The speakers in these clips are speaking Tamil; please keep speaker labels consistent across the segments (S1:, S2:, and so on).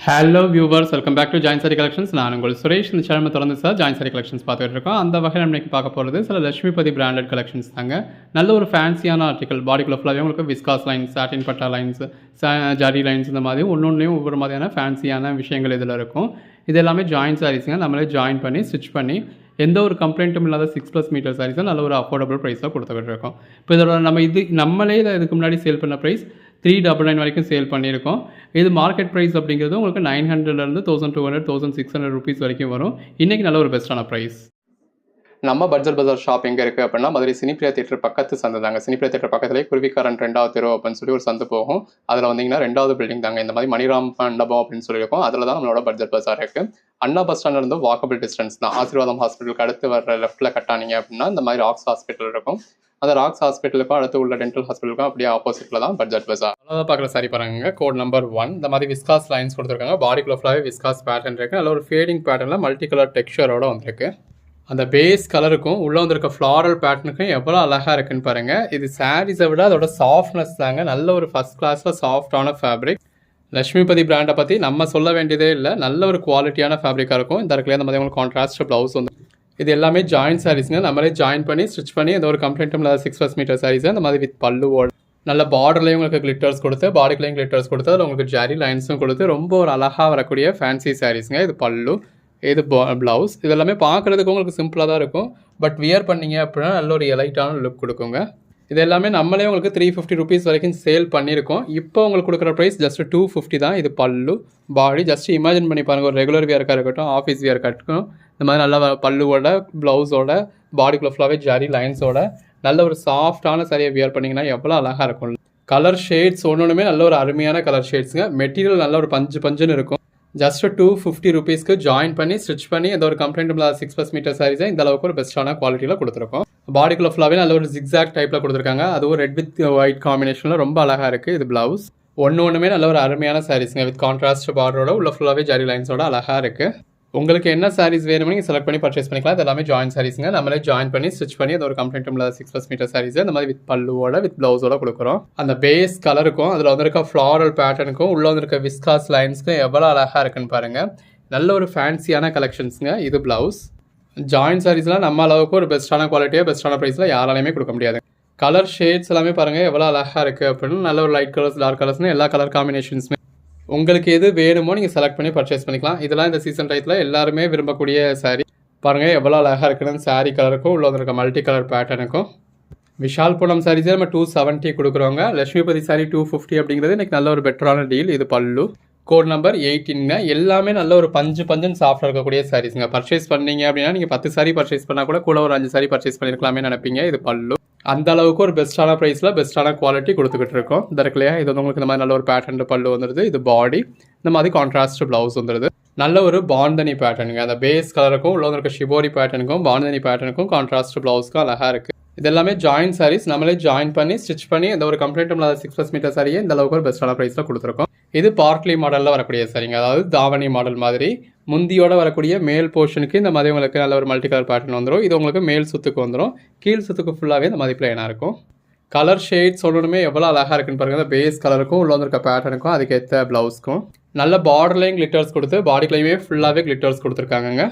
S1: Hello viewers, welcome back to join sari collections. நான் உங்கள் சுரேஷ். இந்த சேனல் தொடர்ந்து சார் ஜாயின் சாரி கலெக்ஷன்ஸ் பார்த்துட்டு இருக்கோம். அந்த வகையில் நம்ம பார்க்க போகிறது சில லட்சுமிபதி பிராண்டட் கலெக்ஷன்ஸ் தாங்க. நல்ல ஒரு ஃபேன்சியான ஆர்டிக்கல், பாடிக்குள்ள ஃபுல்லாகவே உங்களுக்கு விஸ்காஸ் லைன்ஸ், சாட்டின் பட்டா லைன்ஸ், ஜரி லைன்ஸ், இந்த மாதிரி ஒன்றும் ஒவ்வொரு மாதிரியான ஃபேன்சியான விஷயங்கள் இதில் இருக்கும். இது எல்லாமே ஜாயின் சாரீஸுங்க. நம்மளே ஜாயின் பண்ணி ஸ்டிச் பண்ணி எந்த ஒரு கம்ப்ளைண்ட்டும் இல்லாத 6+ மீட்டர் சாரீஸை நல்ல ஒரு அஃபோர்டபுள் ப்ரைஸில் கொடுத்துக்கிட்டு இருக்கோம். இப்போ இதோட நம்மளே இதுக்கு முன்னாடி சேல் பண்ண ப்ரைஸ் 399 வரைக்கும் சேல் பண்ணியிருக்கோம். இது மார்க்கெட் ப்ரைஸ் அப்படிங்கிறது உங்களுக்கு 900லேருந்து 1200 1600 ருபீஸ் வரைக்கும் வரும். இன்றைக்கி நல்ல ஒரு பெஸ்ட்டான ப்ரைஸ். நம்ம பட்ஜெட் பஜார் ஷாப் எங்கே இருக்குது அப்படின்னா, மதுரை சினிப்ரியா தியேட்டர் பக்கத்து சந்தை தாங்க. சினிப்ரியா தியேட்டர் பக்கத்துலேயே குருவிக்காரன் 2வது தெரு அப்படின்னு சொல்லி ஒரு சந்தை போகும். அதில் வந்தீங்கன்னா 2வது பில்டிங் தாங்க. இந்த மாதிரி மணிராம் மண்டபம் அப்படின்னு சொல்லியிருக்கோம். அதில் தான் நம்மளோட பட்ஜெட் பஜார் இருக்குது. அண்ணா பஸ் ஸ்டாண்ட் இருந்து வாக்கபிள் டிஸ்டன்ஸ் தான். ஆசீர்வாதம் ஹாஸ்பிட்டலுக்கு அடுத்து வர லெஃப்ட்டில் கட்டானீங்க அப்படின்னா இந்த மாதிரி ராக்ஸ் ஹாஸ்பிட்டல் இருக்கும். அந்த ராக்ஸ் ஹாஸ்பிட்டலுக்கும் அடுத்து உள்ள டென்டல் ஹாஸ்பிட்டலுக்கும் அப்படியே ஆப்போசிட்டில் தான் பட்ஜெட் பஜார். அதாவது பார்க்குற சாரி பாருங்க. கோட் நம்பர் 1 இந்த மாதிரி விஸ்காஸ் லைன்ஸ் கொடுத்துருக்காங்க. பாடிக்குள்ள ஃபுல்லாகவே விஸ்காஸ் பேட்டர்ன் இருக்குது. நல்ல ஒரு ஃபேடிங் பேட்டர்னில் மல்டி கலர் டெக்ஸ்சரோட வந்திருக்கு. அந்த பேஸ் கலருக்கும் உள்ளே வந்திருக்க ஃப்ளாரல் பேட்டர்னுக்கும் எவ்வளோ அழகாக இருக்குன்னு பாருங்கள். இது சாரீஸை விட அதோட சாஃப்ட்னஸ் தாங்க. நல்ல ஒரு ஃபஸ்ட் கிளாஸில் சாஃப்டான ஃபேப்ரிக். லட்சுமிபதி பிராண்டை பற்றி நம்ம சொல்ல வேண்டியதே இல்லை. நல்ல ஒரு குவாலிட்டியான ஃபேப்ரிக்காக இருக்கும். இந்த இடத்துல அந்த மாதிரி உங்களுக்கு கான்ட்ராஸ்ட் ப்ளவுஸ் வந்து இது எல்லாமே ஜாயின் சாரீஸுங்க. நம்மளே ஜாயின் பண்ணி ஸ்டிச் பண்ணி எந்த ஒரு கம்ப்ளைண்ட்டும் இல்லாத 6+ மீட்டர் சாரீஸை அந்த மாதிரி வித் பல்லுவோட நல்ல பார்டர்லேயும் உங்களுக்கு கிளிட்டர்ஸ் கொடுத்து, பாடிக்குலேயும் கிளிட்டர்ஸ் கொடுத்து, அதில் உங்களுக்கு ஜரி லைன்ஸும் கொடுத்து ரொம்ப ஒரு அழகாக வரக்கூடிய ஃபேன்சி சாரீஸுங்க. இது பல்லு, இது ப்ளவுஸ். இது எல்லாமே பார்க்குறதுக்கு உங்களுக்கு சிம்பிளாக தான் இருக்கும். பட் வியர் பண்ணிங்க அப்படின்னா நல்ல ஒரு எலைட்டான லுக் கொடுக்குங்க. இது எல்லாமே நம்மளே உங்களுக்கு 350 ருபீஸ் வரைக்கும் சேல் பண்ணியிருக்கோம். இப்போ உங்களுக்கு கொடுக்குற ப்ரைஸ் ஜஸ்ட் 250 தான். இது பல்லு, பாடி. ஜஸ்ட் இமேஜின் பண்ணி பாருங்கள். ஒரு ரெகுலர் வியர்க்காக இருக்கட்டும், ஆஃபீஸ் வியர்க்காக இருக்கட்டும், இந்த மாதிரி நல்ல பல்லுவோட, ப்ளவுஸோட, பாடிக்குள்ள ஃபுல்லாகவே ஜரி லைன்ஸோட நல்ல ஒரு சாஃப்டான சரியாக வியர் பண்ணிங்கன்னா எவ்வளோ அழகாக இருக்கும். கலர் ஷேட்ஸ் ஒன்றுமே நல்ல ஒரு அருமையான கலர் ஷேட்ஸுங்க. மெட்டீரியல் நல்ல ஒரு பஞ்சுன்னு இருக்கும். ஜஸ்ட் 250 ருபீஸ்க்கு ஜாயின் பண்ணி ஸ்டிச் பண்ணி எந்த ஒரு கம்ப்ளைண்ட்டும் இல்லாத 6+ மீட்டர் சாரீஸை இந்த அளவுக்கு ஒரு பெஸ்ட்டான குவாலிட்டியில் கொடுத்துருக்கோம். பாடிக்குள்ள ஃபுல்லாகவே நல்ல ஒரு ஜிக்ஸாக் டைப்பில் கொடுத்துருக்காங்க. அதுவும் ரெட் வித் ஒயிட் காம்பினேஷனில் ரொம்ப அழகாக இருக்குது. இது ப்ளவுஸ். ஒன்றுமே நல்ல ஒரு அருமையான சாரீஸுங்க. வித் கான்ட்ராஸ்ட் பார்டரோட உள்ள ஃபுல்லாகவே ஜரி லைன்ஸோட அழகாக இருக்குது. உங்களுக்கு என்ன சாரீஸ் வேணுமோ நீங்கள் செலக்ட் பண்ணி பர்ச்சேஸ் பண்ணிக்கலாம். இது எல்லாமே ஜாயின் சாரீஸுங்க. நம்மளே ஜாயின் பண்ணி ஸ்டிச் பண்ணி அந்த ஒரு கம்ப்ளைண்ட்டும் இல்லாத 6+ மீட்டர் சாரீஸ் இந்த மாதிரி வித் பல்லுவோட வித் ப்ளவுஸோட கொடுக்குறோம். அந்த பேஸ் கலருக்கும் அதில் வந்திருக்க ஃப்ளாரல் பேட்டர்னுக்கும் உள்ள வந்திருக்க விஸ்காஸ் லைன்ஸ்க்கும் எவ்வளோ அழகாக இருக்குன்னு பாருங்கள். நல்ல ஒரு ஃபேன்சியான கலெக்ஷன்ஸுங்க. இது ப்ளவுஸ். ஜாயின் சாரீஸ்லாம் நம்ம அளவுக்கு ஒரு பெஸ்ட்டான குவாலிட்டியாக பெஸ்ட்டான ப்ரைஸில் யாராலையுமே கொடுக்க முடியாது. கலர் ஷேட்ஸ் எல்லாமே பாருங்கள் எவ்வளோ அழகாக இருக்குது அப்படின்னு. நல்ல ஒரு லைட் கலர்ஸ், டார்க் கலர்ஸ்னு எல்லா கலர் காம்பினேஷன்ஸுமே உங்களுக்கு எது வேணுமோ நீங்கள் செலக்ட் பண்ணி பர்ச்சேஸ் பண்ணிக்கலாம். இதெல்லாம் இந்த சீசன் டைத்தில் எல்லாருமே விரும்பக்கூடிய சாரீ பாருங்கள் எவ்வளோ அழகாக இருக்குன்னு. சாரீ கலருக்கும் உள்ள வந்திருக்க மல்டி கலர் பேட்டர்னுக்கும் விஷால் பூனம் சாரீஸே நம்ம 270 கொடுக்குறோங்க. லட்சுமிபதி சாரீ 250 அப்படிங்கிறது இன்றைக்கி நல்ல ஒரு பெட்டரான டீல். இது பல்லு. கோட் நம்பர் 18ங்க. எல்லாமே நல்ல ஒரு பஞ்சுன்னு சாஃப்டாக இருக்கக்கூடிய சாரீஸுங்க. பர்ச்சேஸ் பண்ணீங்க அப்படின்னா நீங்கள் 10 சாரீ பர்ச்சேஸ் பண்ணால் கூட ஒரு 5 சாரீ பர்ச்சேஸ் பண்ணியிருக்கலாமே நினைப்பீங்க. இது பல்லு. அந்த அளவுக்கு ஒரு பெஸ்ட்டான ப்ரைஸில் பெஸ்ட்டான குவாலிட்டி கொடுத்துக்கிட்டு இருக்கோம். இந்த இருக்குல்லையா, இது வந்து உங்களுக்கு இந்த மாதிரி நல்ல ஒரு பேட்டர்ன் பல்லு வந்துடுது. இது பாடி. இந்த மாதிரி கான்ட்ராஸ்ட் ப்ளவுஸ் வந்துடுது. நல்ல ஒரு பாந்தனி பேட்டர்னுங்க. அந்த பேஸ் கலருக்கும் உள்ள இருக்க ஷிபோரி பேட்டர்னுக்கும் பாந்தனி பேட்டர்னுக்கும் கான்ட்ராஸ்ட் ப்ளவுஸ்க்கும் அழகாக இருக்குது. இது எல்லாமே ஜாயின் சாரீஸ். நம்மளே ஜாயின் பண்ணி ஸ்டிச் பண்ணி இந்த ஒரு கம்ப்ளைண்ட்டும் இல்லாத 6+ மீட்டர் சாரியை இந்த அளவுக்கு ஒரு பெஸ்ட்டான ப்ரைஸில் கொடுத்துருக்கோம். இது பார்ட்லி மாடலில் வரக்கூடிய சாரிங்க. அதாவது தாவணி மாடல் மாதிரி முந்தியோட வரக்கூடிய மேல் போர்ஷனுக்கு இந்த மாதிரி உங்களுக்கு நல்ல ஒரு மல்டி கலர் பேட்டர்ன் வந்துடும். இது உங்களுக்கு மேல் சுத்துக்கு வந்துடும். கீழ் சுத்துக்கு ஃபுல்லாகவே இந்த மாதிரி பிளைனாக இருக்கும். கலர் ஷேட்ஸ் சொல்லணுமே எவ்வளோ அழகாக இருக்குன்னு பாருங்கள். பேஸ் கலருக்கும் உள்ள வந்திருக்க பேட்டர்னுக்கும் அதுக்கேற்ற ப்ளவுஸ்க்கும் நல்ல பார்டர்லையும் கிளிட்டர்ஸ் கொடுத்து பாடிக்குள்ளேயுமே ஃபுல்லாகவே கிளிட்டர்ஸ் கொடுத்துருக்காங்க.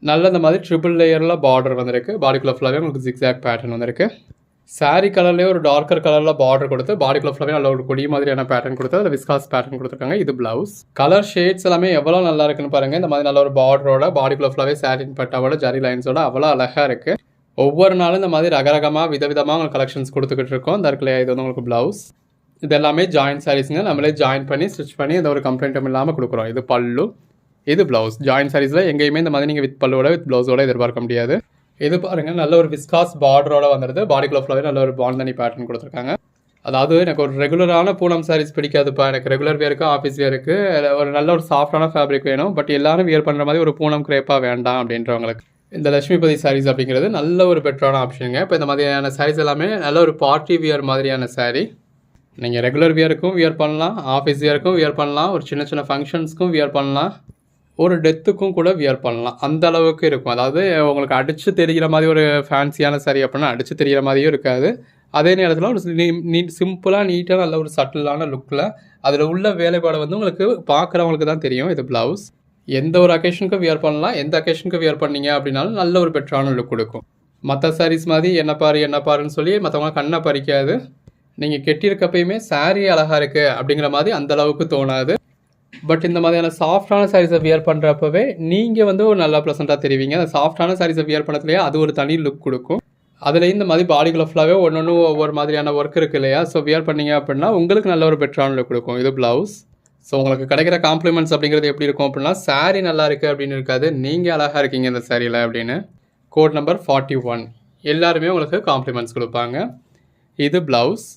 S1: நல்ல இந்த மாதிரி ட்ரிபிள் லேயரில் பார்டர் வந்திருக்கு. பாடிக்குள்ள ஃபுல்லாகவே உங்களுக்கு ஜிக்ஸாக் பேட்டர்ன் வந்திருக்கு. சாரீ கலர்லேயே ஒரு டார்க்கர் கலரில் பார்டர் கொடுத்து பாடிக்குள்ள ஃபுல்லாகவே நல்ல ஒரு கொடி மாதிரியான பேட்டர்ன் கொடுத்து அதில் விஸ்காஸ் பேட்டர்ன் கொடுத்துருக்காங்க. இது ப்ளவுஸ். கலர் ஷேட்ஸ் எல்லாமே எவ்வளோ நல்லா இருக்குன்னு பாருங்கள். இந்த மாதிரி நல்ல ஒரு பார்டரோட பாடிக்குள்ள ஃபுல்லாகவே சாட்டின் பட்டாவோட ஜரி லைன்ஸோட அவ்வளோ அழகாக இருக்குது. ஒவ்வொரு நாளும் இந்த மாதிரி ரகரகமாக விதவிதமாக உங்களுக்கு கலெக்ஷன்ஸ் கொடுத்துக்கிட்டு இருக்கோம். இந்த இருக்குல்லையா, இது வந்து உங்களுக்கு ப்ளவுஸ். இது எல்லாமே ஜாயின் சாரீஸுங்க. நம்மளே ஜாயின் பண்ணி ஸ்டிச் பண்ணி இந்த ஒரு கம்ப்ளைண்ட்டும் இல்லாமல் கொடுக்குறோம். இது பல்லு, இது ப்ளவுஸ். ஜாயின் சாரீஸில் எங்கேயுமே இந்த மாதிரி நீங்கள் வித் பல்லுவோட வித் ப்ளவுஸோட எதிர்பார்க்க முடியாது. இது பாருங்கள் நல்ல ஒரு விஸ்காஸ் பார்டரோட வந்துடுது. பாடிக்குள்ள ஃபுல்லாகவே நல்ல ஒரு பாந்தனி பேட்டர்ன் கொடுத்துருக்காங்க. அதாவது எனக்கு ஒரு ரெகுலரான பூனம் சாரீஸ் பிடிக்காதுப்பா, எனக்கு ரெகுலர் வியருக்கு ஆஃபீஸ் வியருக்கு ஒரு நல்ல ஒரு சாஃப்டான ஃபேப்ரிக் வேணும், பட் எல்லாரும் வியர் பண்ணுற மாதிரி ஒரு பூனம் கிரேப்பாக வேண்டாம் அப்படின்றவங்களுக்கு இந்த லட்சுமிபதி சாரீஸ் அப்படிங்கிறது நல்ல ஒரு பெட்டரான ஆப்ஷனுங்க. இப்போ இந்த மாதிரியான சாரீஸ் எல்லாமே நல்ல ஒரு பார்ட்டி வியர் மாதிரியான சாரீ. நீங்கள் ரெகுலர் வியருக்கும் வியர் பண்ணலாம், ஆஃபீஸ் வியருக்கும் வியர் பண்ணலாம், ஒரு சின்ன சின்ன ஃபங்க்ஷன்ஸ்க்கும் வியர் பண்ணலாம், ஒரு டெத்துக்கும் கூட வியர் பண்ணலாம். அந்த அளவுக்கு இருக்கும். அதாவது உங்களுக்கு அடித்து தெரிகிற மாதிரி ஒரு ஃபேன்சியான சாரீ அப்படின்னா அடித்து தெரிகிற மாதிரியும் இருக்காது. அதே நேரத்தில் ஒரு சிம்பிளாக நீட்டாக நல்ல ஒரு சட்டிலான லுக்கில் அதில் உள்ள வேலைப்பாடு வந்து உங்களுக்கு பார்க்குறவங்களுக்கு தான் தெரியும். இது ப்ளவுஸ். எந்த ஒரு அக்கேஷனுக்கும் வியர் பண்ணலாம். எந்த அக்கேஷனுக்கு வியர் பண்ணீங்க அப்படின்னாலும் நல்ல ஒரு பெட்டரான லுக் கொடுக்கும். மற்ற சாரீஸ் மாதிரி என்ன பாருன்னு சொல்லி மற்றவங்க கண்ணை பறிக்காது. நீங்கள் கெட்டியிருக்கப்பயுமே சாரீ அழகாக இருக்குது அப்படிங்கிற மாதிரி அந்தளவுக்கு தோணாது. பட் இந்த மாதிரியான சாஃப்டான சாரீஸை வியர் பண்ணுறப்பவே நீங்கள் வந்து ஒரு நல்லா ப்ளசண்ட்டாக தெரிவிங்க. அந்த சாஃப்டான சாரீஸை வியர் பண்ணதுலேயே அது ஒரு தனி லுக் கொடுக்கும். அதுலேயும் இந்த மாதிரி பாடிக்குள்ள ஃபுல்லாகவே ஒன்று ஒவ்வொரு மாதிரியான ஒர்க் இருக்குது இல்லையா? ஸோ வியர் பண்ணீங்க அப்படின்னா உங்களுக்கு நல்ல ஒரு பெட்டரான லுக் கொடுக்கும். இது ப்ளவுஸ். ஸோ உங்களுக்கு கிடைக்கிற காம்ப்ளிமெண்ட்ஸ் அப்படிங்கிறது எப்படி இருக்கும் அப்படின்னா, சாரீ நல்லா இருக்குது அப்படின்னு இருக்காது, நீங்கள் அழகாக இருக்கீங்க இந்த சாரியில் அப்படின்னு. கோட் நம்பர் 41 எல்லாருமே உங்களுக்கு காம்ப்ளிமெண்ட்ஸ் கொடுப்பாங்க. இது ப்ளவுஸ்.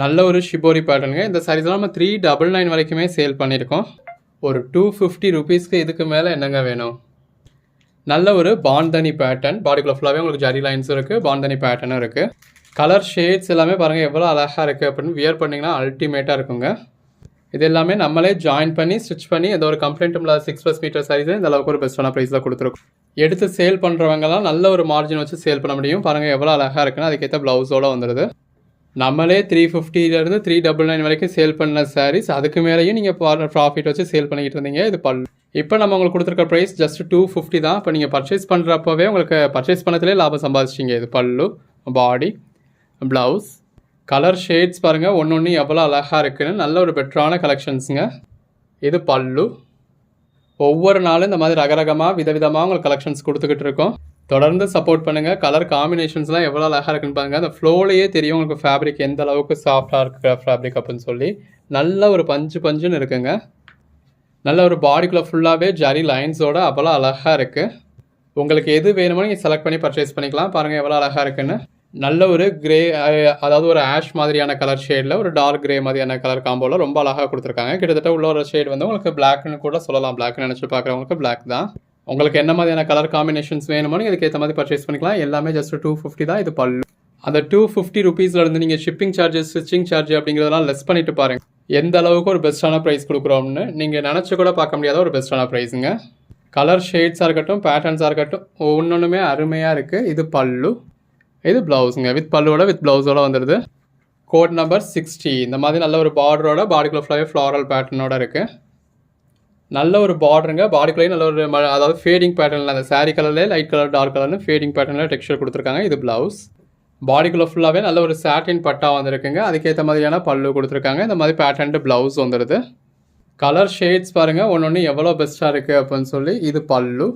S1: நல்ல ஒரு ஷிபோரி பேட்டர்னுங்க. இந்த சாரீஸ்லாம் நம்ம 399 வரைக்குமே சேல் பண்ணியிருக்கோம். ஒரு 250 ருபீஸ்க்கு இதுக்கு மேலே என்னங்க வேணும்? நல்ல ஒரு பாந்தனி பேட்டர்ன். பாடிக்குள்ள ஃபுல்லாகவே உங்களுக்கு ஜரி லைன்ஸும் இருக்குது, பாந்தனி பேட்டர்னும் இருக்குது. கலர் ஷேட்ஸ் எல்லாமே பாருங்கள் எவ்வளோ அழகாக இருக்குது அப்படின்னு. வியர் பண்ணிங்கன்னா அல்டிமேட்டாக இருக்குங்க. இது எல்லாமே நம்மளே ஜாயின் பண்ணி ஸ்டிச் பண்ணி எந்த ஒரு கம்ப்ளைண்ட்டும் இல்லாத 6+ மீட்டர் சாரீஸை இந்த அளவுக்கு ஒரு பெஸ்ட்டான ப்ரைஸில் கொடுத்துருக்கோம். எடுத்து சேல் பண்ணுறவங்கலாம் நல்ல ஒரு மார்ஜின் வச்சு சேல் பண்ண முடியும். பாருங்கள் எவ்வளோ அழகாக இருக்குன்னு. அதுக்கேற்ற ப்ளவுஸோடு வந்துடுது. நம்மளே 350 399 வரைக்கும் சேல் பண்ண சாரீஸ், அதுக்கு மேலேயும் நீங்கள் ப்ராஃபிட் வச்சு சேல் பண்ணிக்கிட்டு இருந்தீங்க. இது பல்லு. இப்போ நம்ம உங்களுக்கு கொடுத்துருக்க ப்ரைஸ் ஜஸ்ட் 250 தான். இப்போ நீங்கள் பர்ச்சேஸ் பண்ணுறப்பவே உங்களுக்கு பர்ச்சேஸ் பண்ணதுலேயே லாபம் சம்பாதிச்சிங்க. இது பல்லு, பாடி, ப்ளவுஸ். கலர் ஷேட்ஸ் பாருங்கள் ஒன்று எவ்வளோ அழகாக இருக்குன்னு. நல்ல ஒரு பெட்டரான கலெக்ஷன்ஸுங்க. இது பல்லு. ஒவ்வொரு நாளும் இந்த மாதிரி ரகரகமாக விதவிதமாக உங்களுக்கு கலெக்ஷன்ஸ் கொடுத்துக்கிட்டு இருக்கோம். தொடர்ந்து சப்போர்ட் பண்ணுங்கள். கலர் காம்பினேஷன்ஸ்லாம் எவ்வளோ அழகாக இருக்குன்னு பாருங்கள். அந்த ஃப்ளோலையே தெரியும் உங்களுக்கு ஃபேப்ரிக் எந்த அளவுக்கு சாஃப்டாக இருக்கிற ஃபேப்ரிக் அப்படின்னு சொல்லி. நல்ல ஒரு பஞ்சுன்னு இருக்குங்க. நல்ல ஒரு பாடிக்குள்ளே ஃபுல்லாகவே ஜரி லைன்ஸோட அவ்வளோ அழகாக இருக்குது. உங்களுக்கு எது வேணுமோ நீங்கள் செலக்ட் பண்ணி பர்ச்சேஸ் பண்ணிக்கலாம். பாருங்கள் எவ்வளோ அழகாக இருக்குன்னு. நல்ல ஒரு கிரே, அதாவது ஒரு ஆஷ் மாதிரியான கலர் ஷேடில் ஒரு டார்க் கிரே மாதிரியான கலர் காம்போவில் ரொம்ப அழகாக கொடுத்துருக்காங்க. கிட்டத்தட்ட உள்ள ஒரு ஷேட் வந்து உங்களுக்கு பிளாக்னு கூட சொல்லலாம். பிளாக்னு நினச்சி பார்க்குறவங்களுக்கு பிளாக் தான். உங்களுக்கு என்ன மாதிரியான கலர் காம்பினேஷன்ஸ் வேணுமோ நீங்கள் இதுக்கேற்ற மாதிரி பர்ச்சேஸ் பண்ணிக்கலாம். எல்லாமே ஜஸ்ட் 250 தான். இது பல்லு. அந்த 250 ருபீஸ்லேருந்து நீங்கள் ஷிப்பிங் சார்ஜஸ், ஸ்டிச்சிங் சார்ஜ் அப்படிங்கிறதெல்லாம் லெஸ் பண்ணிட்டு பாருங்கள். எந்த அளவுக்கு ஒரு பெஸ்ட்டான ப்ரைஸ் கொடுக்குறோம்னு நீங்கள் நினச்சி கூட பார்க்க முடியாத ஒரு பெஸ்ட்டான ப்ரைஸுங்க. கலர் ஷேட்ஸாக இருக்கட்டும், பேட்டர்ன்ஸாக இருக்கட்டும், ஒவ்வொன்றுமே அருமையாக இருக்குது. இது பல்லு. இது ப்ளவுஸுங்க. வித் பல்லுவோட வித் ப்ளவுஸோட வந்துடுது. Code number 60. இந்த மாதிரி நல்ல ஒரு பார்டரோட பாடிக்குள்ள ஃபுல்லாகவே ஃப்ளாரல் பேட்டர்னோட இருக்குது. நல்ல ஒரு பார்டருங்க. பாடிக்குள்ளேயே நல்ல ஒரு அதாவது ஃபேடிங் பேட்டர்னில் அந்த சாரீ கலர்லேயே லைட் கலர் டார்க் கலர்னு ஃபேடிங் பேட்டர்னில் டெக்ஸ்சர் கொடுத்துருக்காங்க. இது ப்ளவுஸ். பாடிக்குள்ளே ஃபுல்லாகவே நல்ல ஒரு சாட்டின் பட்டா வந்துருக்குங்க. அதுக்கேற்ற மாதிரியான பல்லு கொடுத்துருக்காங்க. இந்த மாதிரி பேட்டர்ன் ப்ளவுஸ் வந்துடுது. கலர் ஷேட்ஸ் பாருங்கள் ஒன்று எவ்வளோ பெஸ்ட்டாக இருக்குது அப்படின்னு சொல்லி. இது பல்லு.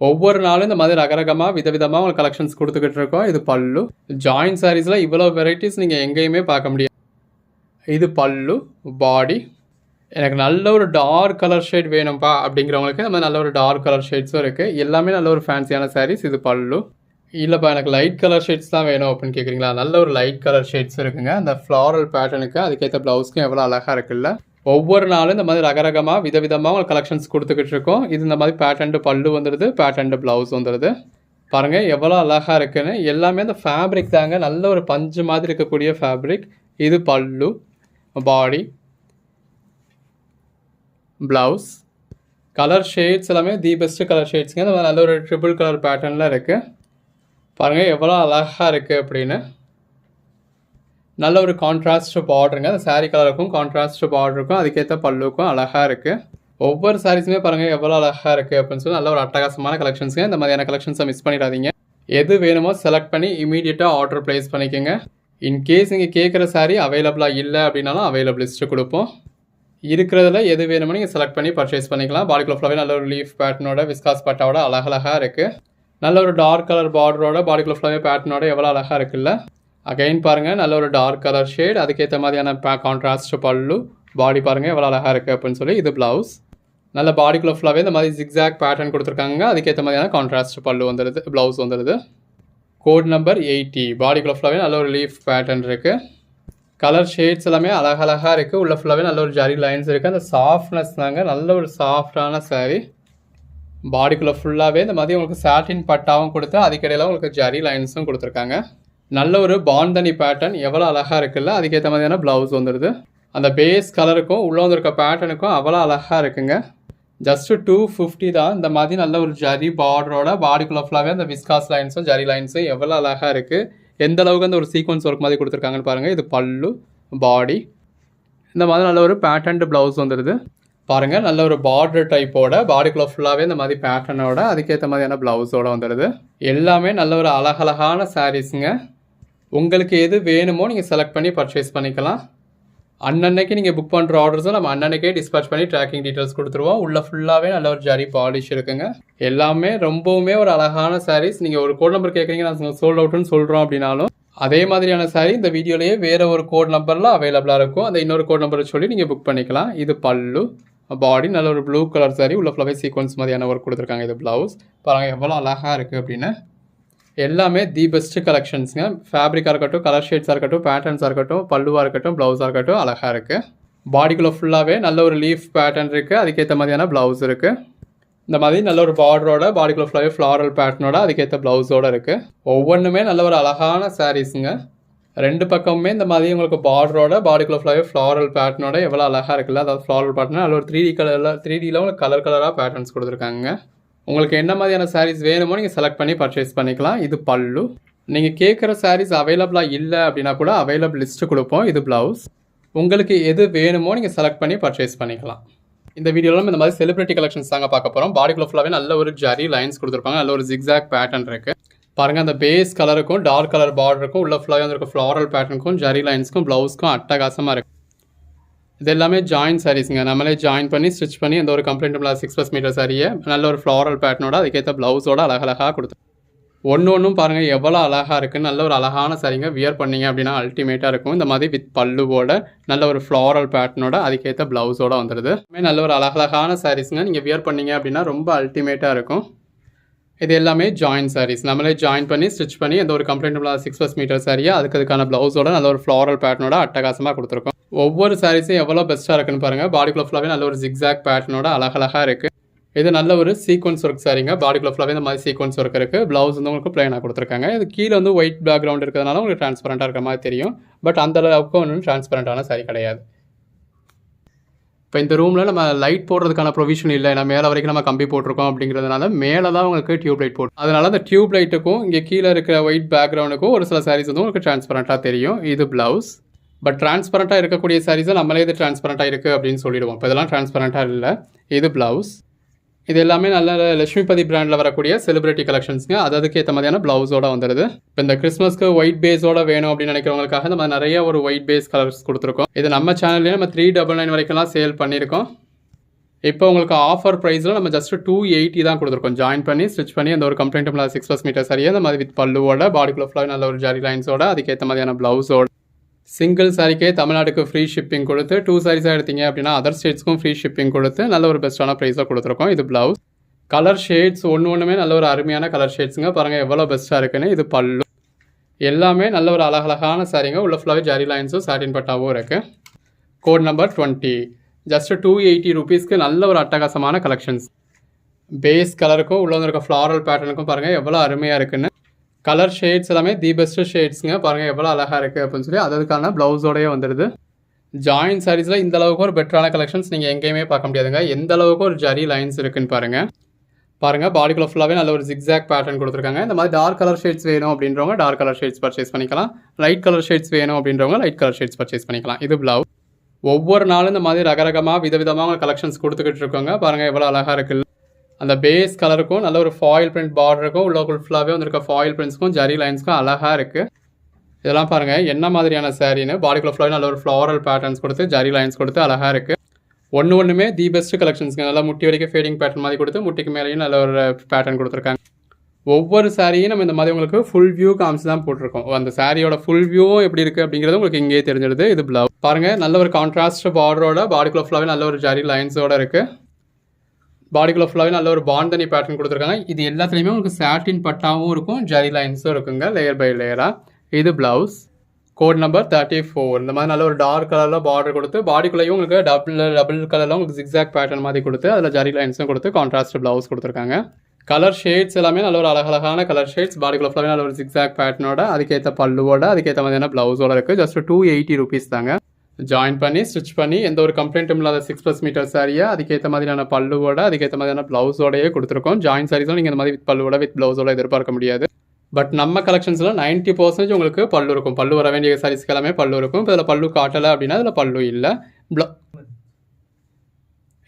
S1: ஒவ்வொரு நாளும் இந்த மாதிரி ரகரகமாக விதவிதமாக உங்களுக்கு கலெக்ஷன்ஸ் கொடுத்துக்கிட்டு இருக்கோம். இது பல்லு. ஜாயின் சாரீஸில் இவ்வளோ வெரைட்டிஸ் நீங்கள் எங்கேயுமே பார்க்க முடியாது. இது பல்லு, பாடி. எனக்கு நல்ல ஒரு டார்க் கலர் ஷேட் வேணும்ப்பா அப்படிங்கிறவங்களுக்கு இந்த மாதிரி நல்ல ஒரு டார்க் கலர் ஷேட்ஸும் இருக்குது. எல்லாமே நல்ல ஒரு ஃபேன்சியான சாரீஸ். இது பல்லு. இல்லைப்பா எனக்கு லைட் கலர் ஷேட்ஸ் தான் வேணும் அப்படின்னு கேட்குறீங்களா? நல்ல ஒரு லைட் கலர் ஷேட்ஸ் இருக்குங்க. அந்த ஃப்ளாரல் பேட்டர்னுக்கு அதுக்கேற்ற ப்ளவுஸ்க்கும் எவ்வளோ அழகாக இருக்குல்ல. ஒவ்வொரு நாளும் இந்த மாதிரி ரகரகமாக விதவிதமாக உங்களுக்கு கலெக்ஷன்ஸ் கொடுத்துக்கிட்டு இருக்கோம். இது இந்த மாதிரி பேட்டர்ன் பல்லு வந்துடுது, பேட்டர்ன் ப்ளவுஸ் வந்துடுது. பாருங்கள் எவ்வளோ அழகாக இருக்குன்னு. எல்லாமே அந்த ஃபேப்ரிக் தாங்க. நல்ல ஒரு பஞ்சு மாதிரி இருக்கக்கூடிய ஃபேப்ரிக். இது பல்லு, பாடி, ப்ளவுஸ். கலர் ஷேட்ஸ் எல்லாமே தி பெஸ்ட்டு கலர் ஷேட்ஸுங்க. இந்த மாதிரி நல்ல ஒரு ட்ரிபிள் கலர் பேட்டர்னில் இருக்குது. பாருங்கள் எவ்வளோ அழகாக இருக்குது அப்படின்னு. நல்ல ஒரு கான்ட்ராஸ்ட் பார்டருங்க. அந்த சாரீ கலருக்கும் கான்ட்ராஸ்ட் பார்டருக்கும் அதுக்கேற்ற பல்லுக்கும் அழகாக இருக்குது. ஒவ்வொரு சாரீஸுமே பாருங்கள் எவ்வளோ அழகாக இருக்குது அப்படின்னு சொல்லி. நல்ல ஒரு அட்டகாசமான கலெக்ஷன்ஸுங்க. இந்த மாதிரியான கலெக்ஷன்ஸை மிஸ் பண்ணிடாதீங்க. எது வேணுமோ செலக்ட் பண்ணி இமீடியட்டாக ஆர்டர் ப்ளேஸ் பண்ணிக்கோங்க. இன்கேஸ் நீங்கள் கேட்குற சாரீ அவைலபிளாக இல்லை அப்படின்னாலும் அவைலபிள் லிஸ்ட்டு கொடுப்போம். இருக்கிறதுல எது வேணுமோ நீங்கள் செலக்ட் பண்ணி பர்ச்சேஸ் பண்ணிக்கலாம். பாடிக்குள்ள ஃபுல்லாகவே நல்ல ஒரு லீஃப் பேட்டர்னோட விஸ்காஸ் பட்டாவோட அழகழகாக இருக்குது. நல்ல ஒரு டார்க் கலர் பார்டரோட பாடிக்குள்ள ஃபுல்லாகவே பேட்டர்னோட எவ்வளோ அழகாக இருக்குல்ல. அகைன் பாருங்கள் நல்ல ஒரு டார்க் கலர் ஷேட், அதுக்கேற்ற மாதிரியான கான்ட்ராஸ்ட் பல்லு. பாடி பாருங்கள் எவ்வளோ அழகாக இருக்குது அப்படின்னு சொல்லி. இது ப்ளவுஸ். நல்ல பாடிக்குள்ள ஃபுல்லாகவே இந்த மாதிரி ஜிக்ஸாக் பேட்டர்ன் கொடுத்துருக்காங்க. அதுக்கேற்ற மாதிரியான கான்ட்ராஸ்ட் பல்லு வந்துடுது, ப்ளவுஸ் வந்துடுது. Code number 80. பாடிக்குள்ள ஃபுல்லாகவே நல்ல ஒரு லீஃப் பேட்டர்ன் இருக்குது. கலர் ஷேட்ஸ் எல்லாமே அழகழகாக இருக்குது. உள்ள ஃபுல்லாகவே நல்ல ஒரு ஜரி லைன்ஸ் இருக்குது. அந்த சாஃப்ட்னஸ் தாங்க. நல்ல ஒரு சாஃப்டான சாரீ. பாடிக்குள்ளே ஃபுல்லாகவே இந்த மாதிரி உங்களுக்கு சாட்டின் பட்டாவும் கொடுத்து அதுக்கிடையில் உங்களுக்கு ஜரி லைன்ஸும் கொடுத்துருக்காங்க. நல்ல ஒரு பாந்தனி பேட்டர்ன் எவ்வளோ அழகாக இருக்குல்ல. அதுக்கேற்ற மாதிரியான ப்ளவுஸ் வந்துடுது. அந்த பேஸ் கலருக்கும் உள்ளே வந்துருக்க பேட்டர்னுக்கும் அவ்வளோ அழகாக இருக்குங்க. ஜஸ்ட்டு 250 தான். இந்த மாதிரி நல்ல ஒரு ஜரி பார்டரோட பாடிக்குள்ளே ஃபுல்லாகவே அந்த விஸ்காஸ் லைன்ஸும் ஜரி லைன்ஸும் எவ்வளோ அழகாக இருக்குது. எந்த அளவுக்கு அந்த ஒரு சீக்வன்ஸ் ஒர்க் மாதிரி கொடுத்துருக்காங்கன்னு பாருங்கள். இது பல்லு, பாடி, இந்த மாதிரி நல்ல ஒரு பேட்டர்ன்டு ப்ளவுஸ் வந்துடுது. பாருங்கள், நல்ல ஒரு பார்டர் டைப்போட பாடிக்குள்ளே ஃபுல்லாகவே இந்த மாதிரி பேட்டர்னோட அதுக்கேற்ற மாதிரியான ப்ளவுஸோடு வந்துடுது. எல்லாமே நல்ல ஒரு அழகழகான சாரீஸுங்க. உங்களுக்கு எது வேணுமோ நீங்கள் செலக்ட் பண்ணி பர்ச்சேஸ் பண்ணிக்கலாம். அன்னன்னைக்கு நீங்கள் புக் பண்ணுற ஆர்டர்ஸும் நம்ம அன்னன்னைக்கே டிஸ்பேச் பண்ணி ட்ராக்கிங் டீட்டெயில்ஸ் கொடுத்துருவோம். உள்ள ஃபுல்லாகவே நல்ல ஒரு ஜரி பாலிஷ் இருக்குங்க. எல்லாமே ரொம்பவுமே ஒரு அழகான சாரீஸ். நீங்கள் ஒரு கோட் நம்பர் கேட்குறீங்க, நான் சோல்ட் அவுட்டுன்னு சொல்கிறோம் அப்படின்னாலும் அதே மாதிரியான சாரீ இந்த வீடியோலேயே வேறு ஒரு கோட் நம்பரில் அவைலபிளாக இருக்கும். அந்த இன்னொரு கோட் நம்பரை சொல்லி நீங்கள் புக் பண்ணிக்கலாம். இது பல்லு, பாடி நல்ல ஒரு ப்ளூ கலர் சாரீ, உள்ள ஃபுல்லாகவே சீக்வன்ஸ் மாதிரியான ஒர்க் கொடுத்துருக்காங்க. இது ப்ளவுஸ் பாருங்கள் எவ்வளோ அழகாக இருக்குது அப்படின்னு. எல்லாமே தி பெஸ்ட்டு கலெக்ஷன்ஸுங்க. ஃபேப்ரிக்காக இருக்கட்டும், கலர் ஷேட்ஸாக இருக்கட்டும், பேட்டர்ன்ஸாக இருக்கட்டும், பல்லுவாக இருக்கட்டும், ப்ளவுஸாக இருக்கட்டும், அழகாக இருக்குது. பாடிக்குள்ளே ஃபுல்லாகவே நல்ல ஒரு லீஃப் பேட்டர்ன் இருக்குது, அதுக்கேற்ற மாதிரியான ப்ளவுஸ் இருக்குது. இந்த மாதிரி நல்ல ஒரு பார்டரோட பாடிக்குள்ளே ஃபுல்லாகவே ஃப்ளாரல் பேட்டர்னோட அதுக்கேற்ற ப்ளவுஸோடு இருக்குது. ஒவ்வொன்றுமே நல்ல ஒரு அழகான சாரீஸுங்க. ரெண்டு பக்கமுமே இந்த மாதிரி உங்களுக்கு பார்டரோட பாடிக்குள்ளே ஃபுல்லாகவே ஃப்ளாரல் பேட்டர்னோட எவ்வளோ அழகாக இருக்குல்ல. அதாவது ஃப்ளாரல் பேட்டர்னா அதில் ஒரு 3D கலரில் 3Dயில் உங்களுக்கு கலர் கலராக பேட்டர்ன்ஸ் கொடுத்துருக்காங்க. உங்களுக்கு என்ன மாதிரியான சாரீஸ் வேணுமோ நீங்கள் செலக்ட் பண்ணி பர்ச்சேஸ் பண்ணிக்கலாம். இது பல்லு. நீங்கள் கேட்குற சாரீஸ் அவைலபிளாக இல்லை அப்படின்னா கூட அவைலபிள் லிஸ்ட்டு கொடுப்போம். இது ப்ளவுஸ். உங்களுக்கு எது வேணுமோ நீங்கள் செலக்ட் பண்ணி பர்ச்சேஸ் பண்ணிக்கலாம். இந்த வீடியோவில் இந்த மாதிரி செலிபிரிட்டி கலெக்ஷன்ஸ் தாங்க பார்க்க போகிறோம். பாடிக்குள்ளே ஃபுல்லாகவே நல்ல ஒரு ஜரி லைன்ஸ் கொடுத்துருப்பாங்க. நல்ல ஒரு ஜிக்ஸாக் பேட்டர்ன் இருக்குது. பாருங்கள், அந்த பேஸ் கலருக்கும் டார்க் கலர் பார்டருக்கும் உள்ள ஃபுல்லாகவே வந்துருக்க ஃப்ளாரல் பேட்டர்னுக்கும் ஜரி லைன்ஸ்க்கும் ப்ளவுஸ்க்கும் அட்டகாசமாக இருக்குது. இது எல்லாமே ஜாயின் சாரீஸுங்க. நம்மளே ஜாயின் பண்ணி ஸ்டிச் பண்ணி எந்த ஒரு கம்ப்ளைண்ட்டும் இல்லாத 6+ மீட்டர் சாரியை நல்ல ஒரு ஃப்ளாரல் பேட்டர்னோட அதுக்கேற்ற ப்ளவுஸோட அழகழகாக கொடுத்து ஒன்றும் பாருங்கள் எவ்வளோ அழகாக இருக்குன்னு. நல்ல ஒரு அழகான சாரீங்க. வியர் பண்ணிங்க அப்படின்னா அல்டிமேட்டாக இருக்கும். இந்த மாதிரி வித் பல்லுவோட நல்ல ஒரு ஃப்ளாரல் பேட்டர்னோட அதுக்கேற்ற ப்ளவுஸோட வந்துடுது. நல்ல ஒரு அழகழகான சாரீஸுங்க. நீங்கள் வியர் பண்ணிங்க அப்படின்னா ரொம்ப அல்டிமேட்டாக இருக்கும். இது எல்லாமே ஜாயின் சாரீஸ். நம்மளே ஜாயின் பண்ணி ஸ்டிச் பண்ணி எந்த ஒரு கம்ப்ளைண்ட்டும் இல்லாத 6+ மீட்டர் சாரியை அதுக்கான ப்ளவுஸோட நல்ல ஒரு ஃப்ளாரல் பேட்டர்னோட அட்டகாசமாக கொடுத்துருக்கோம். ஒவ்வொரு சாரீஸும் எவ்வளோ பெஸ்ட்டாக இருக்குன்னு பாருங்கள். பாடிக்குள்ளே ஃபுல்லாகவே நல்ல ஒரு ஜிக்ஸாக் பேட்டர்னோட அழகழகாக இருக்குது. இது நல்ல ஒரு சீக்வன்ஸ் ஒர்க் சாரீங்க. பாடிக்குள்ளே ஃபுல்லாகவே இந்த மாதிரி சீக்வன்ஸ் ஒர்க் இருக்குது. ப்ளவுஸ் வந்து உங்களுக்கு பிளைனாக கொடுத்துருக்காங்க. இது கீழே வந்து ஒயிட் பேக்ரவுண்ட் இருக்கிறதுனால உங்களுக்கு டிரான்ஸ்பரண்ட்டாக இருக்கிற மாதிரி தெரியும். பட் அந்த அளவுக்கு ஒன்றும் டிரான்ஸ்பரண்ட்டான சாரீ கிடையாது. இப்போ இந்த ரூமில் நம்ம லைட் போடுறதுக்கான ப்ரொவிஷன் இல்லை. ஏன்னா மேலே வரைக்கும் நம்ம கம்பி போட்டிருக்கோம் அப்படிங்கிறதுனால மேலே தான் உங்களுக்கு டியூப் லைட் போடும். அதனால அந்த டியூப் லைட்டுக்கும் இங்கே கீழே இருக்கிற ஒயிட் பேக்ரவுண்டுக்கும் ஒரு சில சாரீஸ் வந்து உங்களுக்கு டிரான்ஸ்பரண்ட்டாக தெரியும். இது ப்ளவுஸ். பட் டிரான்ஸ்பரண்ட்டாக இருக்கக்கூடிய சாரீஸை நம்மளே இது டிரான்ஸ்பரண்ட்டாக இருக்குது அப்படின்னு சொல்லிடுவோம். இப்போ இதெல்லாம் டிரான்ஸ்பரண்ட்டாக இல்லை. இது ப்ளவுஸ். இது எல்லாமே நல்ல லட்சுமிபதி பிராண்டில் வரக்கூடிய செலிபிரிட்டி கலெக்ஷன்ஸுங்க. அதுக்கு ஏற்ற மாதிரியான ப்ளவுஸோட வந்துடுது. இப்போ இந்த கிறிஸ்மஸ்க்கு ஒயிட் பேஸோட வேணும் அப்படின்னு நினைக்கிறவங்களுக்காக நம்ம நிறைய ஒரு ஒயிட் பேஸ் கலர்ஸ் கொடுத்துருக்கோம். இது நம்ம சேனல்லேயே நம்ம 399 வரைக்கும்லாம் சேல் பண்ணியிருக்கோம். இப்போ உங்களுக்கு ஆஃபர் ப்ரைஸில் நம்ம ஜஸ்ட் 280 தான் கொடுத்துருக்கோம். ஜாயின் பண்ணி ஸ்டிச் பண்ணி அந்த ஒரு கம்ப்ளைண்ட்டும் இல்லாத 6+ மீட்டர் சரியாக அந்த மாதிரி வித் பல்லுவோட பாடிக்குள்ளே ஃபுல்லாக நல்ல ஒரு ஜரி லைன்ஸோட அதுக்கேற்ற மாதிரியான ப்ளவுஸோட சிங்கிள் சாரிக்கே தமிழ்நாட்டுக்கு ஃப்ரீ ஷிப்பிங் கொடுத்து 2 சாரீஸாக எடுத்தீங்க அப்படின்னா அதர் ஸ்டேட்ஸ்க்கும் ஃப்ரீ ஷிப்பிங் கொடுத்து நல்ல ஒரு பெஸ்ட்டான ப்ரைஸாக கொடுத்துருக்கோம். இது ப்ளவுஸ். கலர் ஷேட்ஸ் ஒன்றுமே நல்ல ஒரு அருமையான கலர் ஷேட்ஸுங்க. பாருங்கள் எவ்வளோ பெஸ்ட்டாக இருக்குன்னு. இது பல்லு. எல்லாமே நல்ல ஒரு அழகழகான சாரீங்க. உள்ள ஃபுல்லாகவே ஜரி லைன்ஸும் சாட்டின் பட்டாவும் இருக்குது. Code number 20. ஜஸ்ட் 280 ருபீஸ்க்கு நல்ல ஒரு அட்டகாசமான கலெக்ஷன்ஸ். பேஸ் கலருக்கும் உள்ள வந்துருக்க ஃப்ளாரல் பேட்டர்னுக்கும் பாருங்கள் எவ்வளோ அருமையாக இருக்குன்னு. கலர் ஷேட்ஸ் எல்லாமே தி பெஸ்ட்டு ஷேட்ஸுங்க. பாருங்கள் எவ்வளோ அழகாக இருக்குது அப்படின்னு சொல்லி அதுக்கான ப்ளவுஸோடய வந்துடுது. ஜாயின் சாரீஸில் இந்த அளவுக்கு ஒரு பெட்டரான கலெக்ஷன்ஸ் நீங்கள் எங்கேயுமே பார்க்க முடியாதுங்க. எந்த அளவுக்கு ஒரு ஜரி லைன்ஸ் இருக்குன்னு பாருங்கள். பாடிக்குள்ளே ஃபுல்லாகவே நல்ல ஒரு ஜிக்ஸாக் பேட்டர்ன் கொடுத்துருக்காங்க. இந்த மாதிரி டார்க் கலர் ஷேட்ஸ் வேணும் அப்படின்றவங்க டார்க் கலர் ஷேட்ஸ் பர்ச்சேஸ் பண்ணிக்கலாம். லைட் கலர் ஷேட்ஸ் வேணும் அப்படின்றவங்க லைட் கலர் ஷேட்ஸ் பர்ச்சேஸ் பண்ணிக்கலாம். இது ப்ளவுஸ். ஒவ்வொரு நாளும் இந்த மாதிரி ரகரகமாக விதவிதமாக கலெக்ஷன்ஸ் கொடுத்துக்கிட்டு இருக்கோங்க. பாருங்கள் எவ்வளோ அழகாக இருக்குல்ல. அந்த பேஸ் கலருக்கும் நல்ல ஒரு ஃபாயில் பிரிண்ட் பார்டருக்கும் உள்ள ஃபுல்லாகவே வந்துருக்க ஃபாயில் பிரிண்ட்ஸ்க்கும் ஜரி லைன்ஸ்க்கும் அழகாக இருக்குது. இதெல்லாம் பாருங்கள் என்ன மாதிரியான சாரீன்னு. பாடிக்குள்ளே ஃபுல்லாகவே நல்ல ஒரு ஃப்ளாரல் பேட்டர்ன்ஸ் கொடுத்து ஜரி லைன்ஸ் கொடுத்து அழகாக இருக்குது. ஒன்றுமே தி பெஸ்ட் கலெக்ஷன்ஸ்க்கு. நல்லா முட்டி வரைக்கும் ஃபேடிங் பேட்டர்ன் மாதிரி கொடுத்து முட்டிக்கு மேலேயும் நல்ல ஒரு பேட்டர்ன் கொடுத்துருக்காங்க. ஒவ்வொரு சாரியும் நம்ம இந்த மாதிரி உங்களுக்கு ஃபுல் வியூ காமிச்சு தான் போட்டிருக்கோம். அந்த சாரியோட ஃபுல் வியூவும் எப்படி இருக்குது அப்படிங்கிறது உங்களுக்கு இங்கேயே தெரிஞ்சிடுது. இது ப்ளவுஸ். பாருங்கள் நல்ல ஒரு கான்ட்ராஸ்ட் பார்டரோட பாடிக்குள்ளே ஃபுல்லாகவே நல்ல ஒரு ஜரி லைன்ஸோட இருக்குது. பாடிக்குள்ளே ஃபுல்லாகவே நல்ல ஒரு பாண்டனி பேட்டர்ன் கொடுத்துருக்காங்க. இது எல்லாத்துலேயுமே உங்களுக்கு சாட்டின் பட்டாவும் இருக்கும், ஜரி லைன்ஸும் இருக்குங்க லேயர் பை லேயராக. இது ப்ளவுஸ். Code number 34. இந்த மாதிரி நல்ல ஒரு டார்க் கலரில் பார்டர் கொடுத்து பாடிக்குள்ளேயும் உங்களுக்கு டபுள் கலரில் உங்களுக்கு ஜிக்ஸாக் பேட்டர்ன் மாதிரி கொடுத்து அதில் ஜரி லைன்ஸும் கொடுத்து கான்ட்ராஸ்ட் ப்ளவுஸ் கொடுத்துருக்காங்க. கலர் ஷேட்ஸ் எல்லாமே நல்ல ஒரு அழகழகான கலர் ஷேட்ஸ். பாடிக்குள்ளே ஃபுல்லாகவே நல்ல ஒரு ஜிக்ஸாக் பேட்டர்னோட அதுக்கேற்ற பல்லுவோட அதுக்கேற்ற மாதிரியான ப்ளவுஸோட இருக்குது. ஜஸ்ட் 280 ருபீஸ் தாங்க. ஜாயின் பண்ணி ஸ்டிச் பண்ணி எந்த ஒரு கம்ப்ளைண்ட்டும் இல்லாத 6+ மீட்டர் சாரியை அதுக்கேற்ற மாதிரியான பல்லுவோட அதுக்கேற்ற மாதிரியான ப்ளவுஸோடையே கொடுத்துருக்கோம். ஜாயின் சாரீஸும் நீங்கள் இந்த மாதிரி வித் பல்லுவோட வித் ப்ளவுஸோட எதிர்பார்க்க முடியாது. பட் நம்ம கலெக்ஷன்ஸில் 90% உங்களுக்கு பல்லு இருக்கும். பல்லு வர வேண்டிய சாரீஸ்க்கு எல்லாமே பல்லு இருக்கும். இப்போ இதில் பல்லு காட்டலை அப்படின்னா இதில் பல்லு இல்லை.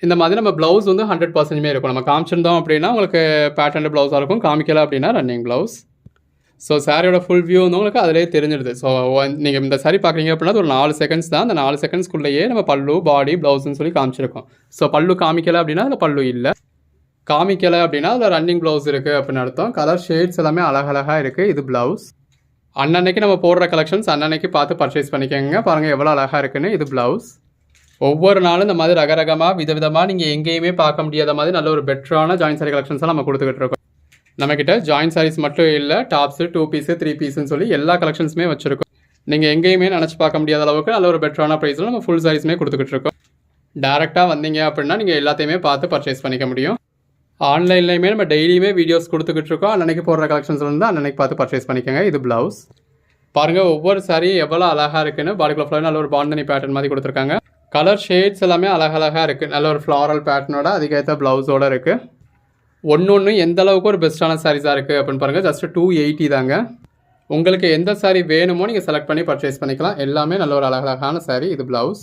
S1: இந்த மாதிரி நம்ம ப்ளவுஸ் வந்து 100% இருக்கும். நம்ம காமிச்சிருந்தோம் அப்படின்னா உங்களுக்கு பேட்டர்ன் ப்ளவுஸாக இருக்கும். காமிக்கலை அப்படின்னா ரன்னிங் ப்ளவுஸ். ஸோ சாரியோட ஃபுல் வியூ வந்து உங்களுக்கு அதிலே தெரிஞ்சிடுது. ஸோ நீங்கள் இந்த சாரி பார்க்குறீங்க அப்படின்னா ஒரு 4 செகண்ட்ஸ் தான். அந்த 4 செகண்ட்ஸ்க்குள்ளேயே நம்ம பல்லு, பாடி, ப்ளவுஸ்ன்னு சொல்லி காமிச்சிருக்கோம். ஸோ பல்லு காமிக்கலை அப்படின்னா அதில் பல்லு இல்லை. காமிக்கலை அப்படின்னா அதில் ரன்னிங் ப்ளவுஸ் இருக்குது அப்படின்னு அர்த்தம். கலர் ஷேட்ஸ் எல்லாமே அழகழகாக இருக்குது. இது ப்ளவுஸ். அன்னன்னைக்கு நம்ம போடுற கலெக்ஷன்ஸ் அன்னன்னைக்கு பார்த்து பர்ச்சேஸ் பண்ணிக்கோங்க. பாருங்கள் எவ்வளோ அழகாக இருக்குன்னு. இது ப்ளவுஸ். ஒவ்வொரு நாளும் இந்த மாதிரி ரகரகமாக விதவிதமாக நீங்கள் எங்கேயுமே பார்க்க முடியாத மாதிரி நல்ல ஒரு பெட்டரான ஜாயின் சாரி கலெக்ஷன்ஸாக நம்ம கொடுத்துக்கிட்டு இருக்கோம். நம்மக்கிட்ட ஜாயின் சாரீஸ் மட்டும் இல்லை, டாப்ஸு, 2 பீஸு, 3 பீஸுன்னு சொல்லி எல்லா கலெக்ஷன்ஸுமே வச்சுருக்கோம். நீங்கள் எங்கேயுமே நினச்சி பார்க்க முடியாத அளவுக்கு நல்ல ஒரு பெட்டரான ப்ரைஸில் நம்ம ஃபுல் சாரீஸுமே கொடுத்துக்கிட்டு இருக்கோம். டேரெக்டாக வந்தீங்க அப்படின்னா நீங்கள் எல்லாத்தையுமே பார்த்து பர்ச்சேஸ் பண்ணிக்க முடியும். ஆன்லைன்லையுமே நம்ம டெய்லியுமே வீடியோஸ் கொடுத்துக்கிட்டு இருக்கோம். அன்னைக்கு போடுற கலெக்ஷன்ஸ்லேருந்து அன்னைக்கு பார்த்து பர்ச்சேஸ் பண்ணிக்கோங்க. இது ப்ளவுஸ். பாருங்கள் ஒவ்வொரு சாரி எவ்வளோ அழகாக இருக்குன்னு. பாடிக்குள்ள ஃபுல்லாக நல்ல ஒரு பாண்டனி பேட்டர்ன் மாதிரி கொடுத்துருக்காங்க. கலர் ஷேட்ஸ் எல்லாமே அழகழகாக இருக்குது. நல்ல ஒரு ஃப்ளாரல் பேட்டர்னோட அதுக்கேற்ற ப்ளவுஸோடு இருக்குது. ஒன்று எந்த அளவுக்கு ஒரு பெஸ்ட்டான சாரீஸாக இருக்குது அப்படின்னு பாருங்கள். ஜஸ்ட் 280 தாங்க. உங்களுக்கு எந்த சாரீ வேணுமோ நீங்கள் செலக்ட் பண்ணி பர்ச்சேஸ் பண்ணிக்கலாம். எல்லாமே நல்ல ஒரு அழகழகான சாரீ. இது ப்ளவுஸ்.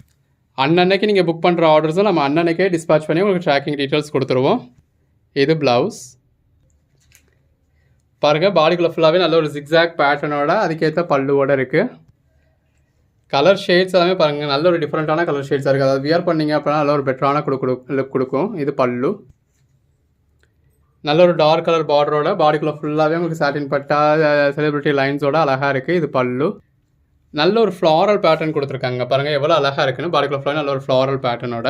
S1: அன்னன்னைக்கு நீங்கள் புக் பண்ணுற ஆர்டர்ஸும் நம்ம அன்னன்னைக்கே டிஸ்பேச் பண்ணி உங்களுக்கு ட்ராக்கிங் டீட்டெயில்ஸ் கொடுத்துருவோம். இது ப்ளவுஸ். பாருங்கள் பாடிக்குள்ள ஃபுல்லாகவே நல்ல ஒரு ஜிக்ஸாக் பேட்டர்னோட அதுக்கேற்ற பல்லுவோடு இருக்குது. கலர் ஷேட்ஸ் எல்லாமே பாருங்கள் நல்ல ஒரு டிஃப்ரெண்ட்டான கலர் ஷேட்ஸாக இருக்குது. அதாவது வியர் பண்ணிங்க அப்படின்னா நல்ல ஒரு பெட்டரான லுக் கொடுக்கும். இது பல்லு. நல்ல ஒரு டார்க் கலர் பார்டரோட பாடிக்குள்ளே ஃபுல்லாகவே உங்களுக்கு சாட்டின் பட்டா செலிபிரிட்டி லைன்ஸோட அழகாக இருக்குது. இது பல்லு. நல்ல ஒரு ஃப்ளாரல் பேட்டர்ன் கொடுத்துருக்காங்க. பாருங்கள் எவ்வளோ அழகாக இருக்குன்னு. பாடிக்குள்ளே ஃபுல்லாக நல்ல ஒரு ஃப்ளாரல் பேட்டர்னோட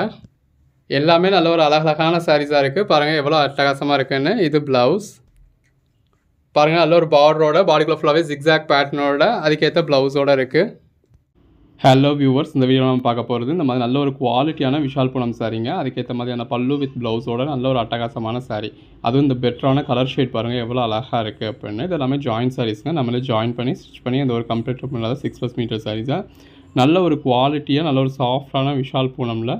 S1: எல்லாமே நல்ல ஒரு அழகழகான சாரீஸாக இருக்குது. பாருங்கள் எவ்வளோ அட்டகாசமாக இருக்குன்னு. இது ப்ளவுஸ். பாருங்கள் நல்ல ஒரு பார்டரோட பாடிக்குள்ளே ஃபுல்லாகவே ஜிக்ஸாக் பேட்டர்னோட அதுக்கேற்ற ப்ளவுஸோடு இருக்குது. ஹலோ வியூவர்ஸ், இந்த வீடியோ நம்ம பார்க்க போகிறது இந்த மாதிரி நல்ல ஒரு குவாலிட்டியான விஷால் பூனம் சாரீங்க. அதுக்கேற்ற மாதிரியான பல்லு வித் ப்ளவுஸோட நல்ல ஒரு அட்டகாசமான சாரீ. அதுவும் இந்த பெட்டரான கலர் ஷேட் பாருங்கள் எவ்வளோ அழகாக இருக்குது அப்படின்னு. இது எல்லாமே ஜாயின் சாரீஸ்ங்க. நம்மளே ஜாயின் பண்ணி ஸ்டிச் பண்ணி அந்த ஒரு கம்ப்ளீட் இல்லாத 6+ மீட்டர் சாரீஸாக நல்ல ஒரு குவாலிட்டியாக நல்ல ஒரு சாஃப்டான விஷால் பூனமில்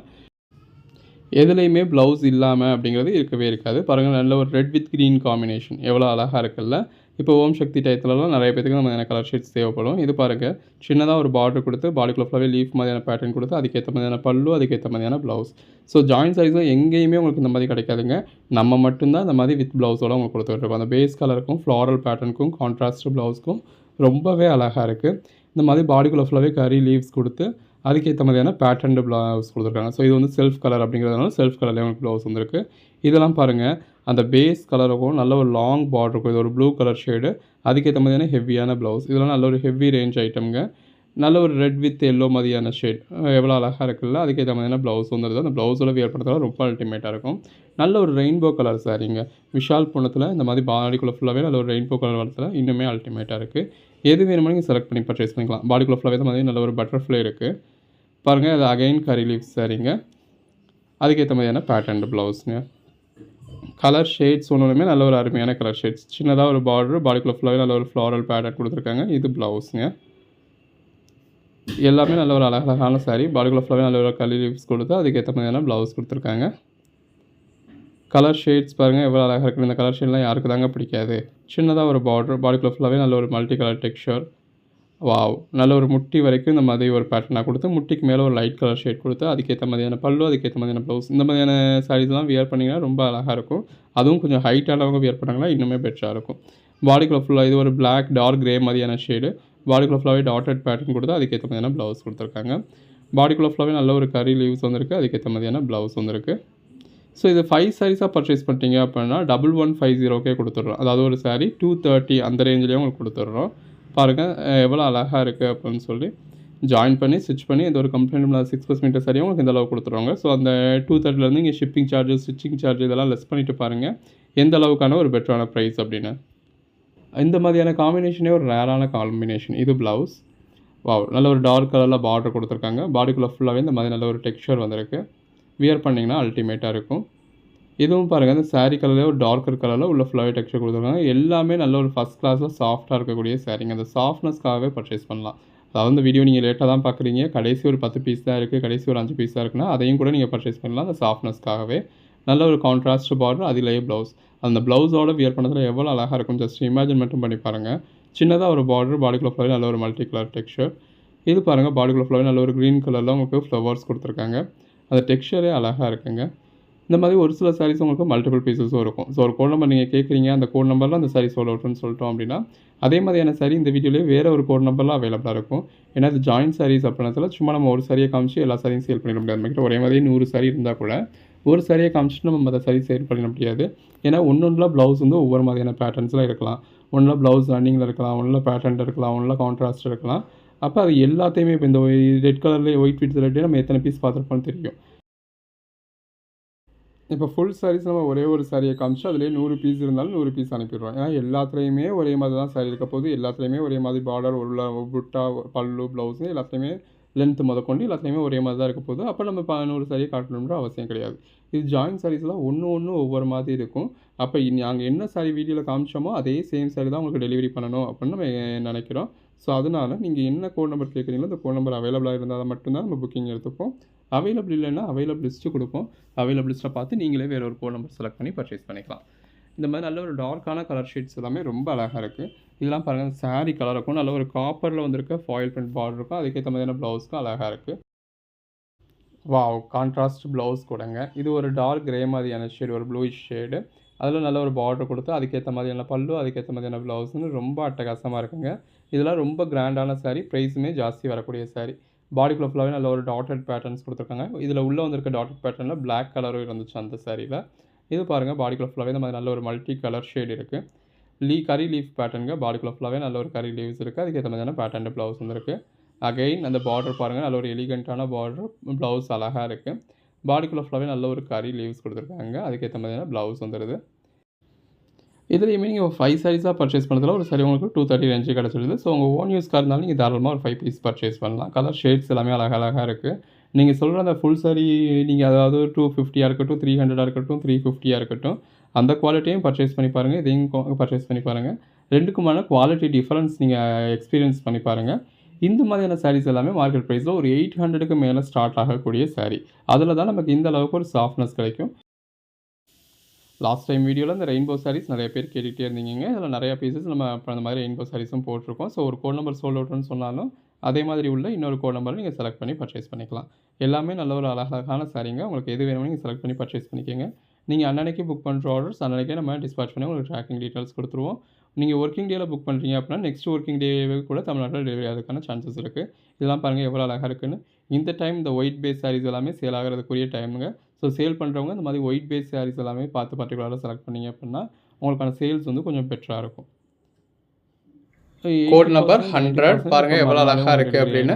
S1: எதுலேயுமே ப்ளவுஸ் இல்லாமல் அப்படிங்கிறது இருக்கவே இருக்காது. பாருங்கள் நல்ல ஒரு ரெட் வித் க்ரீன் காம்பினேஷன் எவ்வளோ அழகாக இருக்குல்ல. இப்போ ஓம் சக்தி டயத்துலலாம் நிறைய பேருக்கு நம்ம கலர் ஷேட்ஸ் தேவைப்படும். இது பாருங்கள் சின்னதாக ஒரு பார்டர் கொடுத்து பாடிக்குள்ள ஃபுல்லாகவே லீஃப் மாதிரியான பேட்டர்ன் கொடுத்து அதுக்கேற்ற மாதிரியான பல்லு அதுக்கேற்ற மாதிரியான ப்ளவுஸ். ஸோ ஜாயின் சாரீஸில் எங்கேயுமே உங்களுக்கு இந்த மாதிரி கிடைக்காதுங்க. நம்ம மட்டும்தான் இந்த மாதிரி வித் ப்ளவுஸோட உங்களுக்கு கொடுத்துட்ருக்கோம். அந்த பேஸ் கலருக்கும் ஃப்ளாரல் பேட்டர்னுக்கும் கான்ட்ராஸ்ட் ப்ளவுஸ்க்கும் ரொம்பவே அழகாக இருக்குது. இந்த மாதிரி பாடிக்குள்ள ஃபுல்லாகவே கரி லீவ்ஸ் கொடுத்து அதுக்கேற்ற மாதிரியான பேட்டர்ன் ப்ளவுஸ் கொடுத்துருக்காங்க. ஸோ இது வந்து செல்ஃப் கலர் அப்படிங்கிறதுனால செல்ஃப் கலர்லேயே உங்களுக்கு ப்ளவுஸ் வந்துருக்கு. இதெல்லாம் பாருங்கள் அந்த பேஸ் கலருக்கும் நல்ல ஒரு லாங் பார்டர் இருக்கும். இது ஒரு ப்ளூ கலர் ஷேடு அதுக்கேற்ற மாதிரியான ஹெவியான ப்ளவுஸ். இதெல்லாம் நல்ல ஒரு ஹெவி ரேஞ்ச் ஐட்டம்ங்க. நல்ல ஒரு ரெட் வித் எல்லோ மாதிரியான ஷேட் எவ்வளோ அழகாக இருக்குல்ல. அதுக்கேற்ற மாதிரியான ப்ளவுஸ் வந்துடுது. அந்த ப்ளவுஸோட வியர் பண்ணுறதுல ரொம்ப அல்டிமேட்டாக இருக்கும். நல்ல ஒரு ரெயின்போ கலர் சாரீங்க. விஷால் பூனத்தில் இந்த மாதிரி பாடிக்குள்ள ஃபுல்லாகவே நல்ல ஒரு ரெயின்போ கலர் வரத்தில் இன்னுமே அல்டிமேட்டாக இருக்குது. எது வேணுமோ நீங்கள் செலக்ட் பண்ணி பர்ச்சேஸ் பண்ணிக்கலாம். பாடிக்குள்ள ஃபுல்லாகவே இந்த மாதிரி நல்ல ஒரு பட்டர்ஃப்ளை இருக்குது. பாருங்கள் அது அகைன் கரி லீவ்ஸ் சாரீங்க. அதுக்கேற்ற மாதிரியான பேட்டர்ன் ப்ளவுஸுங்க. கலர் ஷேட்ஸ் ஒன்றுமே நல்ல ஒரு அருமையான கலர் ஷேட்ஸ். சின்னதாக ஒரு பார்டர் பாடிக்குள்ள ஃபுல்லாகவே நல்ல ஒரு ஃப்ளாரல் பேட்டர்ன் கொடுத்துருக்காங்க. இது ப்ளவுஸுங்க. எல்லாமே நல்ல ஒரு அழகான சாரீ. பாடிக்குள்ள ஃபுல்லாகவே நல்ல ஒரு கலர் லீவ்ஸ் கொடுத்து அதுக்கேற்ற மாதிரியான ப்ளவுஸ் கொடுத்துருக்காங்க. கலர் ஷேட்ஸ் பாருங்கள் எவ்வளோ அழகாக இருக்குது. இந்த கலர் ஷேட்லாம் யாருக்கு தாங்க பிடிக்காது. சின்னதாக ஒரு பார்டர் பாடிக்குள்ள ஃபுல்லாகவே நல்ல ஒரு மல்டி கலர் டெக்ஸ்சர். வாவ் நல்ல ஒரு முட்டி வரைக்கும் இந்த மாதிரி ஒரு பேட்டர்னாக கொடுத்து முட்டிக்கு மேலே ஒரு லைட் கலர் ஷேட் கொடுத்து அதுக்கேற்ற மாதிரியான பல்லு அதுக்கேற்ற மாதிரியான ப்ளவுஸ். இந்த மாதிரியான சாரீஸ்லாம் வியர் பண்ணிங்கன்னா ரொம்ப அழகாக இருக்கும். அதுவும் கொஞ்சம் ஹைட்டானவங்க வியர் பண்ணாங்கன்னா இன்னுமே பெட்டராக இருக்கும். பாடிக்குள்ள ஃபுல்லாக இது ஒரு பிளாக் டார்க் கிரே மாதிரியான ஷேடு. பாடிக்குள்ள ஃபுல்லாகவே டாட்டட் பேட்டர்ன் கொடுத்து அதுக்கேற்ற மாதிரியான ப்ளவுஸ் கொடுத்துருக்காங்க. பாடிக்குள்ள ஃபுல்லாகவே நல்ல ஒரு கரி லீவ்ஸ் வந்துருக்கு. அதுக்கேற்ற மாதிரியான ப்ளவுஸ் வந்துருக்கு. ஸோ இது 5 சாரீஸாக பர்ச்சேஸ் பண்ணிட்டீங்க அப்படின்னா 1150 கொடுத்துட்றோம். அதாவது ஒரு சாரீ 230 அந்த ரேஞ்சிலேயே உங்களுக்கு கொடுத்துட்றோம். பாருங்கள் எவ்வளோ அழகாக இருக்குது அப்படின்னு சொல்லி ஜாயின் பண்ணி ஸ்டிச் பண்ணி இந்த ஒரு கம்ப்ளைண்ட் 6+ மீட்டர் சரியாக உங்களுக்கு இந்த அளவுக்கு கொடுத்துருவாங்க. ஸோ அந்த 230லேருந்து இங்கே ஷிப்பிங் சார்ஜஸ் ஸ்டிச்சிங் சார்ஜ் இதெல்லாம் லெஸ் பண்ணிவிட்டு பாருங்கள் எந்த அளவுக்கான ஒரு பெட்டரான ப்ரைஸ் அப்படின்னு. இந்த மாதிரியான காம்பினேஷனே ஒரு ரேரான காம்பினேஷன். இது ப்ளவுஸ். வாவ் நல்ல ஒரு டார்க் கலரில் பார்டர் கொடுத்துருக்காங்க. பாடிக்குள்ளே ஃபுல்லாகவே இந்த மாதிரி நல்ல ஒரு டெக்ஸ்சர் வந்திருக்கு. வியர் பண்ணிங்கன்னா அல்டிமேட்டாக இருக்கும். இதுவும் பாருங்கள் இந்த சாரீ கலரில் ஒரு டார்க்கர் கலரில் உள்ள ஃபுல்லாகவே டெக்ஸ்சர் கொடுத்துருக்காங்க. எல்லாமே நல்ல ஒரு ஃபஸ்ட் கிளாஸில் சாஃப்டாக இருக்கக்கூடிய சாரீங்க. அந்த சாஃப்ட்னஸ்க்காகவே பர்ச்சேஸ் பண்ணலாம். அதாவது இந்த வீடியோ நீங்கள் லேட்டாக தான் பார்க்குறீங்க. கடைசி ஒரு 10 பீஸ் தான் இருக்குது, கடைசி ஒரு 5 பீஸ் தான் இருக்குன்னா அதையும் கூட நீங்கள் பர்ச்சேஸ் பண்ணலாம் அந்த சாஃப்ட்னஸ்க்காகவே. நல்ல ஒரு கான்ட்ராஸ்ட் பார்டர், அதிலேயே ப்ளவுஸ். அந்த ப்ளவுஸோட வியர் பண்ணதில் எவ்வளோ அழகாக இருக்கும் ஜஸ்ட் இமேஜின் மட்டும் பண்ணி பாருங்கள். சின்னதாக ஒரு பார்டர், பாடிக்குள்ள ஃபுல்லாகவே நல்ல ஒரு மல்டி கலர் டெக்ஸ்சர். இது பாருங்கள், பாடிக்குள்ள ஃபுல்லாகவே நல்ல ஒரு க்ரீன் கலரில் உங்களுக்கு ஃப்ளவர்ஸ் கொடுத்துருக்காங்க. அந்த டெக்ஸ்சரே அழகாக இருக்குங்க. இந்த மாதிரி ஒரு சில சாரீஸ் உங்களுக்கு மல்டிபிள் பீசஸும் இருக்கும். ஸோ ஒரு கோட் நம்பர் நீங்கள் கேட்குறீங்க, அந்த கோட் நம்பரில் அந்த சாரீ சோல்ட் அவுட்னு சொல்லிட்டோம் அப்படின்னா, அதே மாதிரியான சாரீ இந்த வீடியோலேயே வேறு ஒரு கோட் நம்பரில் அவைலபிளாக இருக்கும். ஏன்னா இது ஜாயின்ட் சாரீஸ் அப்படின்றதுல சும்மா நம்ம ஒரு சாரியை காமிச்சு எல்லா சாரியும் சேல் பண்ணிட முடியாது. நம்மகிட்ட ஒரே மாதிரி 100 சாரீ இருந்தால் கூட ஒரு சாரியை காமிச்சிட்டு நம்ம மற்ற சாரீ சேல் பண்ணிட முடியாது. ஏன்னா ஒன்றில் ப்ளவுஸ் வந்து ஒவ்வொரு மாதிரியான பேட்டர்ன்ஸில் இருக்கலாம். ஒன்றில் ப்ளவுஸ் ரன்னிங்கில் இருக்கலாம், ஒன்றில் பேட்டர்ன் இருக்கலாம், ஒன்றில் கான்ட்ராஸ்ட் இருக்கலாம். அப்போ அது எல்லாத்தையுமே இப்போ இந்த ரெட் கலர்லேயே ஒயிட் வித் ரெட்டே நம்ம எத்தனை பீஸ் பார்த்துருப்போம்னு தெரியும். இப்போ ஃபுல் சாரீஸ் நம்ம ஒரே ஒரு சாரியை காமிச்சு அதிலே 100 பீஸ் இருந்தாலும் 100 பீஸ் அனுப்பிடுறோம். ஏன்னா எல்லாத்துலேயுமே ஒரே மாதிரி தான் சாரீ இருக்க போது. எல்லாத்துலேயுமே ஒரே மாதிரி பார்டர், உள்ள புட்டா, பல்லு, ப்ளவுஸு எல்லாத்துலேயுமே லென்த்து முதற்கொண்டு எல்லாத்துலேயுமே ஒரே மாதிரி தான் இருக்க போகுது. அப்போ நம்ம 100 சாரியை காட்டணுன்ற அவசியம் கிடையாது. இது ஜாயின்ட் சாரீஸ்லாம் ஒன்று ஒவ்வொரு மாதிரி இருக்கும். அப்போ நாங்கள் என்ன சாரீ வீடியோவில் காமிச்சோமோ அதே சேம் சாரீ தான் உங்களுக்கு டெலிவரி பண்ணணும் அப்படின்னு நம்ம நினைக்கிறோம். ஸோ அதனால் நீங்கள் என்ன கோட் நம்பர் கேட்குறீங்களோ அந்த கோட் நம்பர் அவைலபிளாக இருந்தால் மட்டும்தான் நம்ம புக்கிங் எடுத்துப்போம். அவைலபிள் இல்லைன்னா அவைலபிள் லிஸ்ட்டு கொடுப்போம். அவைலபிள் லிஸ்ட்டை பார்த்து நீங்களே வேறு ஒரு கோட் நம்பர் செலக்ட் பண்ணி பர்ச்சேஸ் பண்ணிக்கலாம். இந்த மாதிரி நல்ல ஒரு டார்க்கான கலர் ஷேட்ஸ் எல்லாமே ரொம்ப அழகாக இருக்குது. இதெல்லாம் பாருங்கள், சாரீ கலர் இருக்கும், நல்ல ஒரு காப்பரில் வந்திருக்க ஃபாயில் பிரிண்ட் பார்டர் இருக்கும். அதுக்கேற்ற மாதிரியான ப்ளவுஸ்க்கும் அழகாக இருக்குது. வாவ், கான்ட்ராஸ்ட் ப்ளவுஸ் கூடங்க. இது ஒரு டார்க் கிரே மாதிரியான ஷேடு, ஒரு ப்ளூயிஷ் ஷேடு. அதில் நல்ல ஒரு பார்டர் கொடுத்து அதுக்கேற்ற மாதிரியான பல்லு, அதுக்கேற்ற மாதிரியான ப்ளவுஸ்னு ரொம்ப அட்டகாசமாக இருக்குங்க. இதெல்லாம் ரொம்ப கிராண்டான சாரீ, ப்ரைஸுமே ஜாஸ்தி வரக்கூடிய சாரீ. பாடிக்குள்ள ஃபுல்லாகவே நல்ல ஒரு டாட்டட் பேட்டர்ன்ஸ் கொடுத்துருக்காங்க. இதில் உள்ளே வந்திருக்க டாட்டட் பேட்டர்னில் பிளாக் கலரும் இருந்துச்சு அந்த சாரியில். இது பாருங்கள், பாடிக்குள்ள ஃபுல்லாகவே இந்த மாதிரி நல்ல ஒரு மல்டி கலர் ஷேட் இருக்குது. கரி லீஃப் பேட்டர்னுங்க. பாடிக்குள்ள ஃபுல்லாகவே நல்ல ஒரு கரி லீவ்ஸ் இருக்குது. அதுக்கேற்ற மாதிரியான பேட்டர்ன் ப்ளவுஸ் வந்துருக்கு. அகைன் அந்த பார்டர் பாருங்கள், நல்ல ஒரு எலிகண்ட்டான பார்டர், ப்ளவுஸ் அழகாக இருக்குது. பாடிக்குள்ள ஃபுல்லாகவே நல்ல ஒரு கரி லீவ்ஸ் கொடுத்துருக்காங்க. அதுக்கேற்ற மாதிரியான ப்ளவுஸ் வந்துடுது. இதுலேயுமே நீங்கள் 5 சாரீஸாக பர்ச்சேஸ் பண்ணுறதுல ஒரு சாரி உங்களுக்கு 230 ரேஞ்சு கிடச்சிடுது. ஸோ உங்கள் ஓன் யூஸ்க்காக இருந்தாலும் நீங்கள் தாராளமாக ஒரு 5 பீஸ் பர்ச்சேஸ் பண்ணலாம். கலர் ஷேட்ஸ் எல்லாமே அழகாக இருக்குது. நீங்கள் சொல்கிற அந்த ஃபுல் சாரி நீங்கள் அதாவது 250 இருக்கட்டும், 300 இருக்கட்டும், 350 இருக்கட்டும், அந்த குவாலிட்டியும் பர்ச்சேஸ் பண்ணி பாருங்கள். இதையும் பர்ச்சேஸ் பண்ணி பாருங்கள். ரெண்டுக்குமான குவாலிட்டி டிஃபரன்ஸ் நீங்கள் எக்ஸ்பீரியன்ஸ் பண்ணி பாருங்கள். இந்த மாதிரியான சாரீஸ் எல்லாமே மார்க்கெட் ப்ரைஸில் ஒரு 800க்கு மேலே ஸ்டார்ட் ஆகக்கூடிய சாரீ. அதில் தான் நமக்கு இந்த அளவுக்கு ஒரு சாஃப்ட்னஸ் கிடைக்கும். லாஸ்ட் டைம் வீடியோவில் இந்த ரெயின்போ சாரீஸ் நிறைய பேர் கேட்டுகிட்டே இருந்தீங்க. இதில் நிறையா பீசஸ் நம்ம இப்போ அந்த மாதிரி ரெயின்போ சாரீஸும் போட்டிருக்கோம். ஸோ ஒரு கோட் நம்பர் சோல்ட் அவுட்னு சொன்னாலும் அதே மாதிரி உள்ள இன்னொரு கோட் நம்பரை நீங்கள் செலக்ட் பண்ணி பர்ச்சேஸ் பண்ணிக்கலாம். எல்லாமே நல்ல ஒரு அழகான சாரீங்க. உங்களுக்கு எது வேணுமோ நீங்கள் செலக்ட் பண்ணி பர்ச்சேஸ் பண்ணிக்கோங்க. நீங்கள் அன்னன்னைக்கு புக் பண்ணுற ஆர்டர்ஸ் அன்னன்னைக்கே நம்ம டிஸ்பேச் பண்ணி உங்களுக்கு ட்ராக்கிங் டீட்டெயில்ஸ் கொடுத்துருவோம். நீங்கள் ஒர்க்கிங் டேயில் புக் பண்ணுறீங்க அப்படின்னா நெக்ஸ்ட் ஒர்க்கிங் டேவே கூட தமிழ்நாட்டில் டெலிவரி ஆகிறதுக்கான சான்சஸ் இருக்குது. இதெல்லாம் பாருங்கள் எவ்வளோ அழகாக இருக்குன்னு. இந்த டைம் இந்த ஒயிட் பேஸ் சாரீஸ் எல்லாமே சேல் ஆகிறதுக்குரிய டைமுங்க. ஸோ சேல் பண்ணுறவங்க இந்த மாதிரி ஒயிட் பேஸ் சாரீஸ் எல்லாமே பார்த்து பர்டிகுலராக செலக்ட் பண்ணிங்க அப்படின்னா உங்களுக்கான சேல்ஸ் வந்து கொஞ்சம் பெட்டராக இருக்கும். கோட் நம்பர் 100 பாருங்கள் எவ்வளோ அழகாக இருக்குது அப்படின்னு.